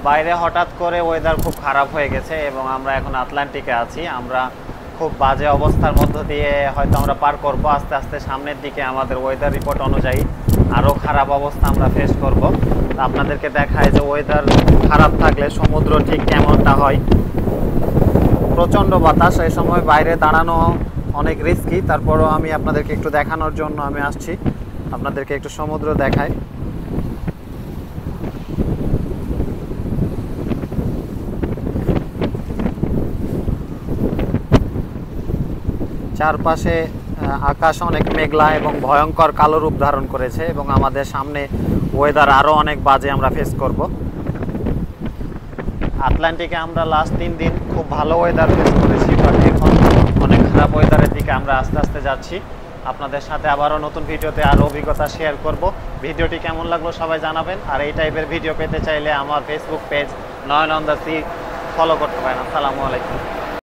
বাইরে হঠাৎ করে ওয়েদার খুব খারাপ হয়ে গেছে এবং আমরা এখন আটলান্টিকে আছি। আমরা খুব বাজে অবস্থার মধ্য দিয়ে হয়তো আমরা পার করব। আস্তে আস্তে সামনের দিকে আমাদের ওয়েদার রিপোর্ট অনুযায়ী আরও খারাপ অবস্থা আমরা ফেস করব। আপনাদেরকে দেখায় যে ওয়েদার খারাপ থাকলে সমুদ্র ঠিক কেমনটা হয়। প্রচণ্ড বাতাস, এই সময় বাইরে দাঁড়ানো অনেক রিস্কি। তারপরও আমি আপনাদেরকে একটু দেখানোর জন্য আমি আসছি, আপনাদেরকে একটু সমুদ্র দেখাই। চারপাশে আকাশ অনেক মেঘলা এবং ভয়ঙ্কর কালো রূপ ধারণ করেছে এবং আমাদের সামনে ওয়েদার আরও অনেক বাজে আমরা ফেস করব। আটলান্টিকে আমরা লাস্ট 3 দিন খুব ভালো ওয়েদার ফেস করেছি, বাট এখন অনেক খারাপ ওয়েদারের দিকে আমরা আস্তে আস্তে যাচ্ছি। আপনাদের সাথে আবারও নতুন ভিডিওতে আরও অভিজ্ঞতা শেয়ার করব। ভিডিওটি কেমন লাগলো সবাই জানাবেন। আর এই টাইপের ভিডিও পেতে চাইলে আমার Facebook page Nayan on the sea follow করতে পারেন। আসসালামু আলাইকুম।